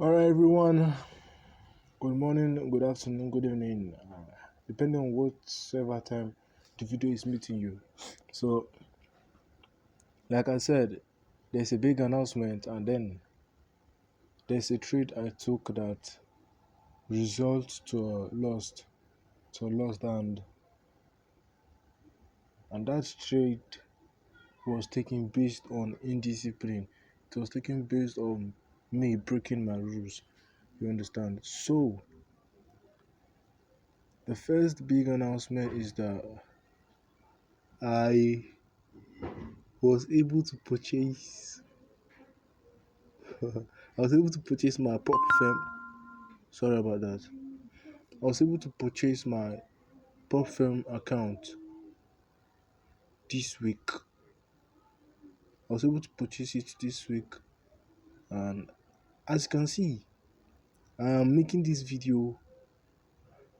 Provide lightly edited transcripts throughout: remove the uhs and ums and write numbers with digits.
All right, everyone. Good morning, good afternoon, good evening, depending on whatever time the video is meeting you. So, like I said, there's a big announcement, and then there's a trade I took that results to a lost, and that trade was taken based on indiscipline. It was taken based on me breaking my rules. You understand? So, the first big announcement is that I was able to purchase I was able to purchase my prop firm. Sorry about that. I was able to purchase my prop firm account this week. I was able to purchase it this week, and as you can see, I am making this video.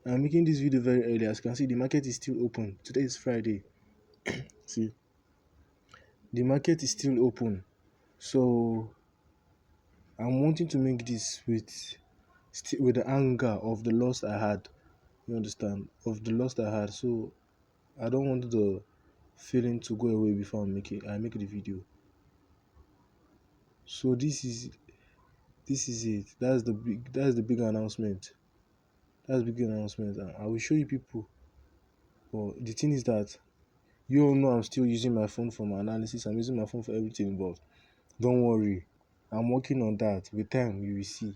I'm making this video very early. As you can see, the market is still open. Today is Friday. See, the market is still open. So I'm wanting to make this with the anger of the loss I had. You understand? Of the loss I had. So I don't want the feeling to go away before I make the video. So this is it. That's the big announcement. That's the big announcement. And I will show you people. But the thing is that you all know I'm still using my phone for my analysis. I'm using my phone for everything, but don't worry. I'm working on that. With time you will see.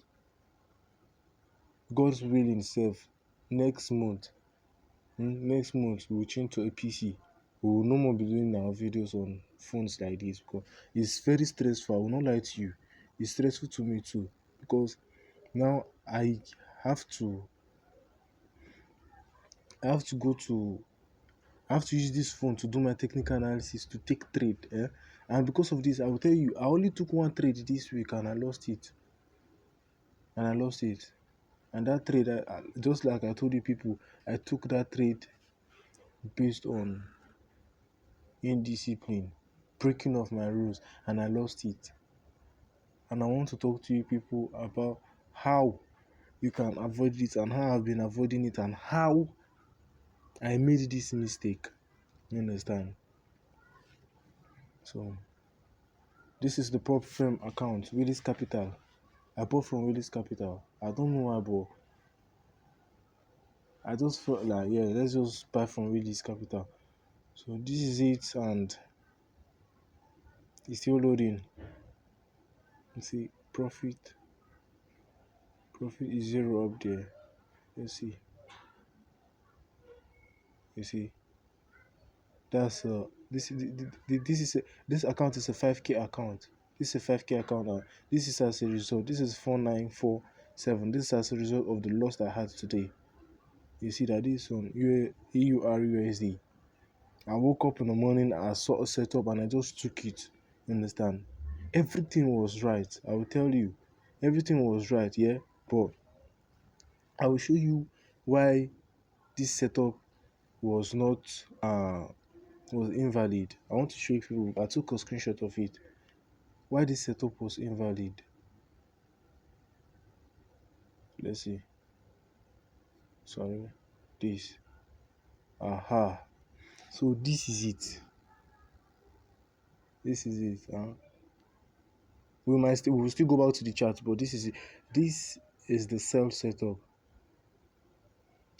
God's willing self. Next month. Next month we will change to a PC. We will no more be doing our videos on phones like this because it's very stressful. I will not lie to you. It's stressful to me too because now have to I have to go to I have to use this phone to do my technical analysis to take trade. And because of this, I will tell you, I only took one trade this week and I lost it. And I lost it. And that trade, just like I told you people, I took that trade based on indiscipline, breaking of my rules, and I lost it. And I want to talk to you people about how you can avoid it and how I've been avoiding it and how I made this mistake. You understand? So this is the prop firm account, Willis Capital. I bought from Willis Capital. I don't know why, but I just felt like, yeah, let's just buy from Willis Capital. So this is it, and it's still loading. You see, profit is zero up there. Let's see. You see, that's this account is a 5k account. This is a 5k account. This is as a result. This is 4947. This is as a result of the loss I had today. You see that this on EUR USD. I woke up in the morning, I saw a setup, and I just took it. You understand? Everything was right. I will tell you, everything was right. Yeah, but I will show you why this setup was not was invalid. I want to show you people. I took a screenshot of it. Why this setup was invalid. Let's see. Sorry, this. Aha. So this is it. This is it. We will still go back to the chart, but this is it. This is the sell setup,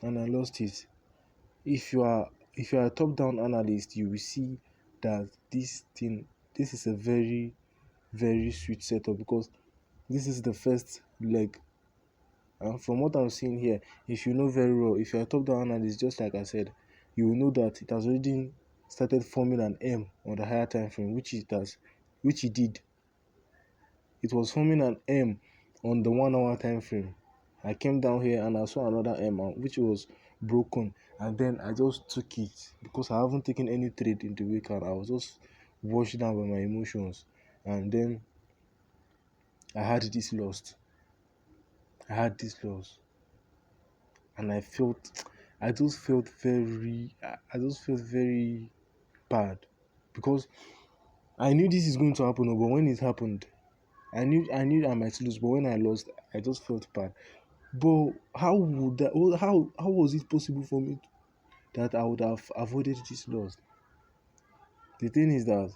and I lost it. If you are a top-down analyst, you will see that this is a very very sweet setup because this is the first leg. And from what I'm seeing here, if you know very well, if you're a top-down analyst, just like I said, you will know that it has already started forming an M on the higher time frame, which it did. It was forming an M on the 1 hour time frame. I came down here and I saw another M which was broken, and then I just took it because I haven't taken any trade in the week and I was just washed down by my emotions, and then I had this loss. I had this loss, and I just felt very bad because I knew this is going to happen, but when it happened, I knew I might lose, but when I lost, I just felt bad. But how would that? How was it possible for me that I would have avoided this loss? The thing is that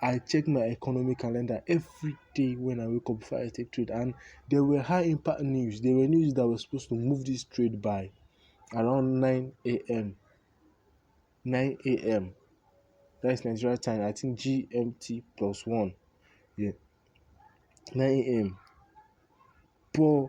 I check my economic calendar every day when I wake up before I take trade, and there were high impact news. There were news that were supposed to move this trade by around 9 a.m. 9 a.m. That's Nigeria time. I think GMT plus one. Yeah, 9 a.m. But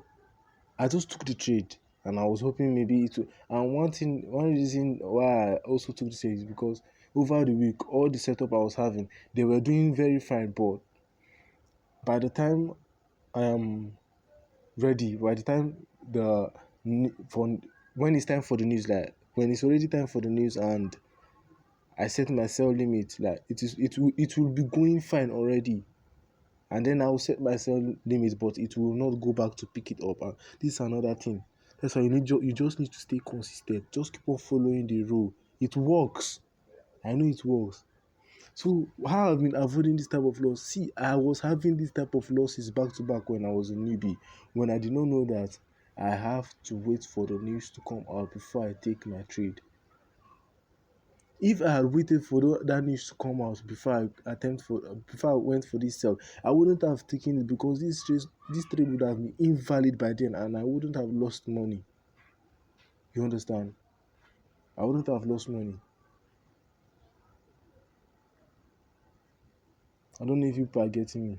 I just took the trade, and I was hoping maybe it would. And one reason why I also took the trade is because over the week, all the setup I was having, they were doing very fine. But by the time I am ready, by the time the for when it's time for the news, like when it's already time for the news, and I set my sell limit, like it will be going fine already, and then I will set my sell limit, but it will not go back to pick it up. And this is another thing. That's why you just need to stay consistent. Just keep on following the rule. It works. I know it works. So how I've been avoiding this type of loss? See, I was having this type of losses back to back when I was a newbie, when I did not know that I have to wait for the news to come out before I take my trade. If I had waited for that news to come out before I went for this sell, I wouldn't have taken it, because this trade would have been invalid by then, and I wouldn't have lost money. You understand? I wouldn't have lost money. I don't know if people are getting me.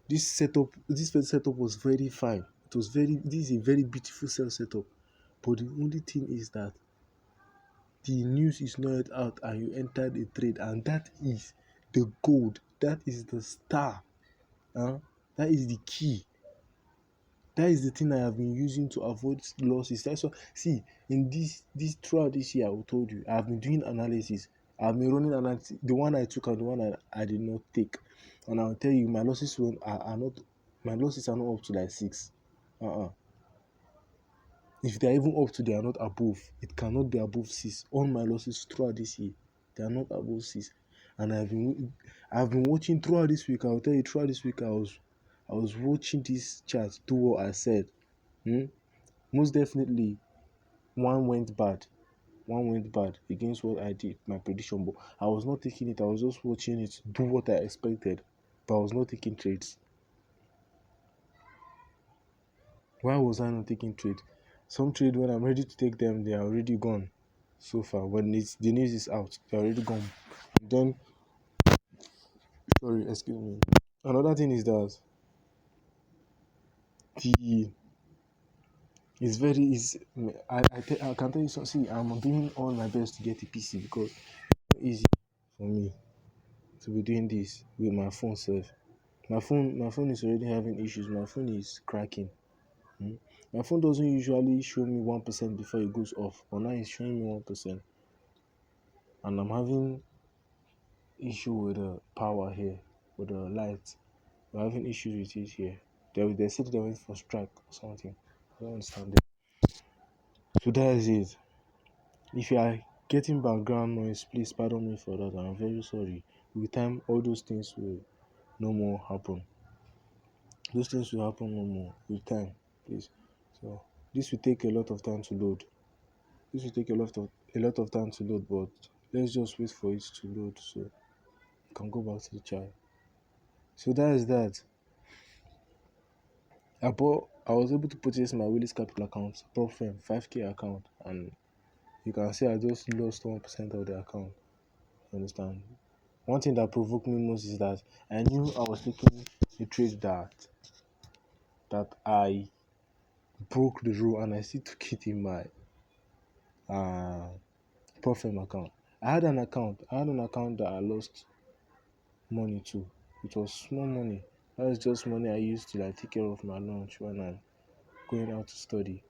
This first setup was very fine. This is a very beautiful sell setup. But the only thing is that the news is not yet out, and you entered a trade, and that is the gold. That is the star. Huh? That is the key. That is the thing I have been using to avoid losses. That's why, see, in this throughout this year, I told you, I've been doing analysis. I've been running analysis. The one I took and the one I did not take. And I'll tell you, my losses are not up to like six. Uh-uh. If they're even up to, they are not above. It cannot be above six. All my losses throughout this year, they are not above six. And I've been watching throughout this week. I'll tell you, throughout this week, I was watching this chart do what I said. Hmm? Most definitely, one went bad. One went bad against what I did, my prediction. But I was not taking it. I was just watching it do what I expected. But I was not taking trades. Why was I not taking trade? Some trade, when I'm ready to take them, they are already gone. So far, when the news is out, they're already gone. Then, sorry, excuse me. Another thing is that the it's very is I can tell you something. See, I'm doing all my best to get a PC, because it's easy for me to be doing this with my phone self. My phone is already having issues. My phone is cracking. Hmm? My phone doesn't usually show me 1% before it goes off, but now it's showing me 1%, and I'm having issue with the power here, with the light. We're having issues with it here. They said they went for strike or something. I don't understand it. So that is it. If you are getting background noise, please pardon me for that. I'm very sorry. With time, all those things will no more happen. Those things will happen no more with time, please. So this will take a lot of time to load. This will take a lot of time to load, but let's just wait for it to load so we can go back to the chat. So that is that. I was able to purchase my Willis Capital account, Profem 5K account, and you can see I just lost 1% of the account. You understand? One thing that provoked me most is that I knew I was taking a trade that I broke the rule, and I still took it in my uh Profem account. I had an account that I lost money to. It was small money. That was just money I used to like take care of my lunch when I'm going out to study.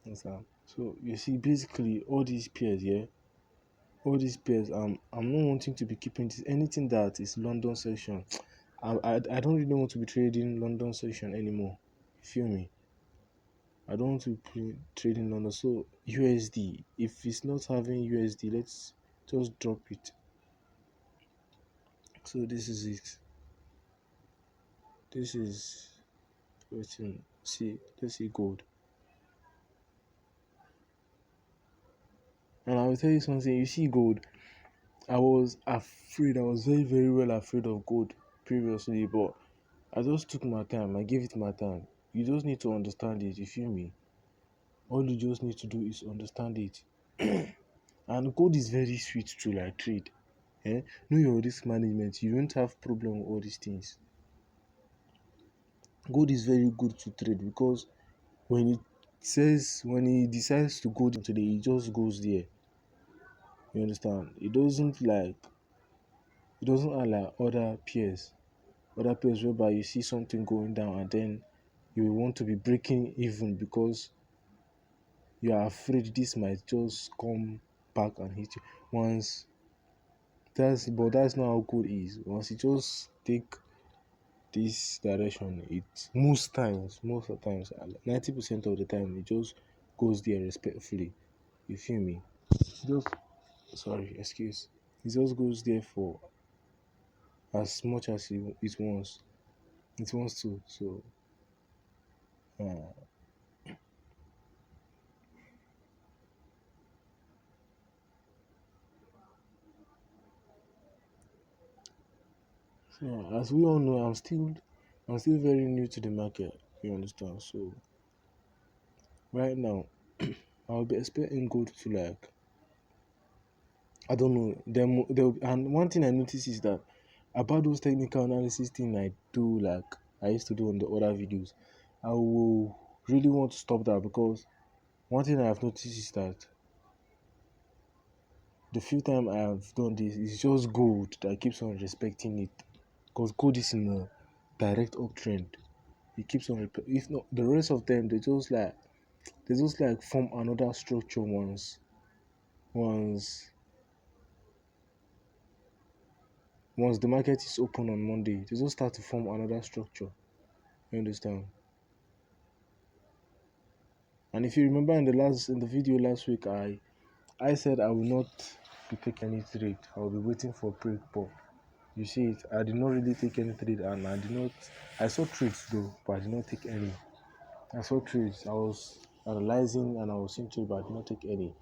Understand? So you see, basically all these peers, I'm not wanting to be keeping this anything that is London session. I don't really want to be trading London session anymore. You feel me? I don't want to be trading London. So USD, if it's not having USD, let's just drop it. So this is it. This is waiting. See, let's see gold. And I will tell you something. You see gold. I was afraid. I was very, very well afraid of gold previously, but I just took my time. I gave it my time. You just need to understand it. You feel me? All you just need to do is understand it. And gold is very sweet to like trade. Eh? Know your risk management. You don't have problem with all these things. Gold is very good to trade because when he decides to go today, he just goes there. You understand? It doesn't like other pairs whereby you see something going down and then you want to be breaking even because you are afraid this might just come back and hit you. That's not how good is. Once you just take this direction, most of the times, 90% of the time, it just goes there respectfully. You feel me? Just sorry, excuse. It just goes there for as much as it wants. It wants to. So, uh, so as we all know, I'm still very new to the market. You understand? So right now, I'll be expecting gold to like I don't know. And one thing I notice is that about those technical analysis thing I do, like I used to do on the other videos, I will really want to stop that because one thing I have noticed is that the few time I have done this, it's just gold that keeps on respecting it because gold is in a direct uptrend. It keeps on, if not the rest of them, they just like form another structure once once the market is open on Monday, they just start to form another structure. You understand? And if you remember in the video last week, I said I will not be taking any trade. I will be waiting for break. But you see it, I did not really take any trade, and I saw trades though, but I did not take any. I saw trades. I was analyzing and I was seeing trade, but I did not take any.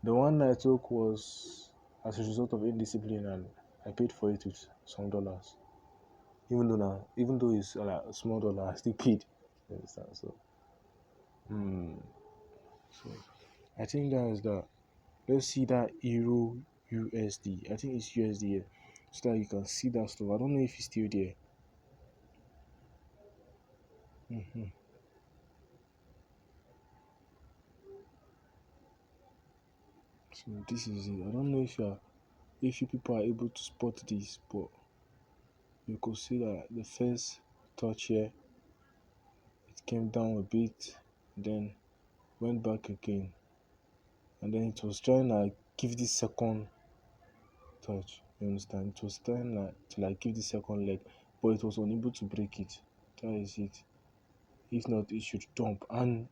The one I took was as a result of indiscipline, and I paid for it with some dollars. Even though it's like a small dollar, I still paid. You understand? Hmm. So I think that is that. Let's see that Euro USD. I think it's USD here. So that you can see that stuff. I don't know if it's still there. hmm So this is it. I don't know if you people are able to spot this, but you could see that the first touch here, it came down a bit, then went back again, and then it was trying to give this second touch. You understand? It was trying to give the second leg, but it was unable to break it. That is it. If not, it should dump. And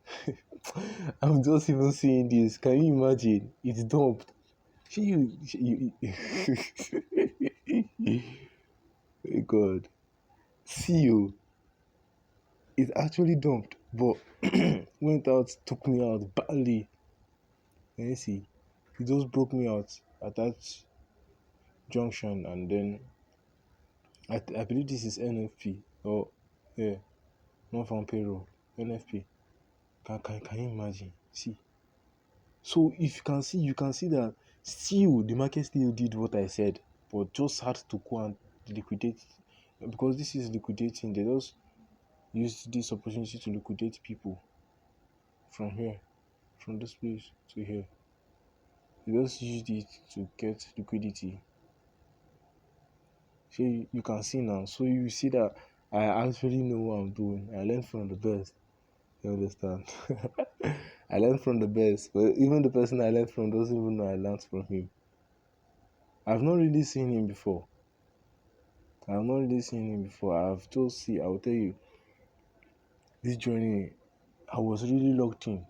I'm just even seeing this. Can you imagine? It's dumped. Oh God. See you. It actually dumped, but went out, took me out badly. And you see, it just broke me out at that junction, and then I believe this is NFP or yeah, not from payroll. NFP. Can you imagine? See, so if you can see that still the market still did what I said, but just had to go and liquidate because this is liquidating. They just used this opportunity to liquidate people from here, from this place to here. They just used it to get liquidity. So you can see now. So you see that I actually know what I'm doing. I learned from the best. You understand? I learned from the best, but even the person I learned from doesn't even know I learned from him. I've not really seen him before. I've not really seen him before. I will tell you, this journey, I was really locked in.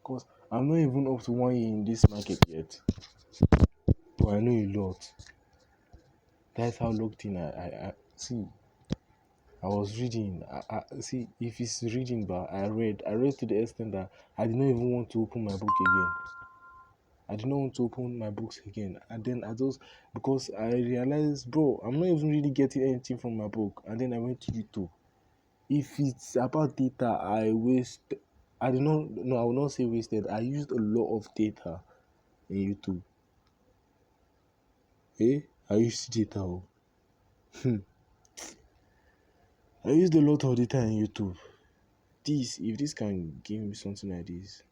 Because I'm not even up to 1 year in this market yet. But I know a lot. That's how locked in I see. I was reading. I see if it's reading, but I read to the extent that I did not even want to open my book again. I did not want to open my books again. And then I just, because I realized, bro, I'm not even really getting anything from my book. And then I went to YouTube. If it's about data, I do not, no, I will not say wasted. I used a lot of data in YouTube. Eh? I used data. Oh. I used a lot of data in YouTube. If this can give me something like this,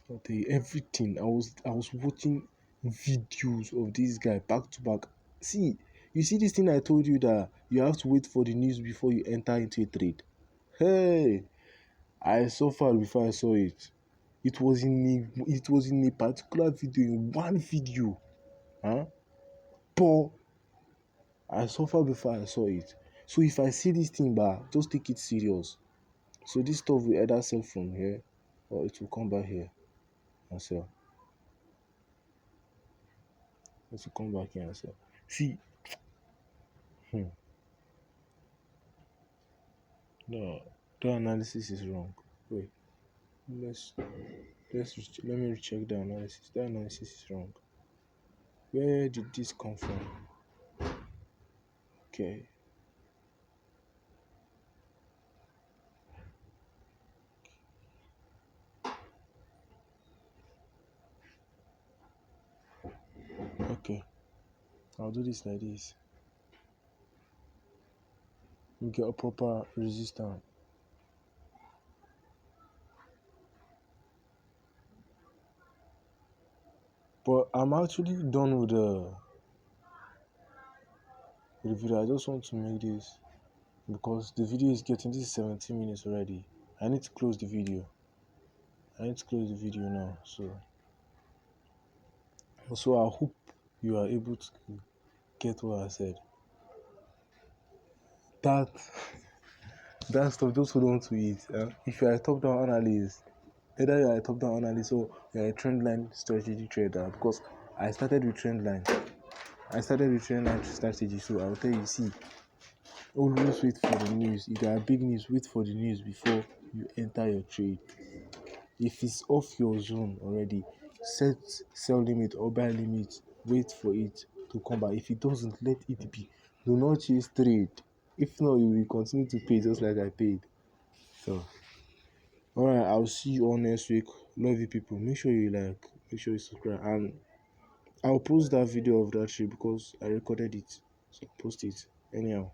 I'll tell you everything. I was watching videos of this guy back to back. See, you see this thing I told you that you have to wait for the news before you enter into a trade. Hey, I suffered before I saw it. It was in a particular video, in one video. Huh? But I suffered before I saw it. So if I see this thing back, just take it serious. So this stuff will either sell from here or it will come back here and sell. It will come back here and sell. See, hmm, no, the analysis is wrong. Wait, let's let me recheck the analysis. The analysis is wrong. Where did this come from? Okay. Okay. I'll do this like this. You get a proper resistance. But I'm actually done with the video. I just want to make this because the video is getting, this is 17 minutes already. I need to close the video. I need to close the video now. So I hope you are able to get what I said. That that stuff just hold on to it. If you are a top-down analyst, either you are a top-down analyst or you are a trend line strategy trader, because I started with trend line. I started with trend line strategy, so I will tell you, see, always wait for the news. If there are big news, wait for the news before you enter your trade. If it's off your zone already, set sell limit or buy limit, wait for it to come back. If it doesn't, let it be. Do not chase trade. If not, you will continue to pay just like I paid. So, alright, I'll see you all next week. Love you people. Make sure you like, make sure you subscribe, and I'll post that video of that trade because I recorded it. So post it anyhow.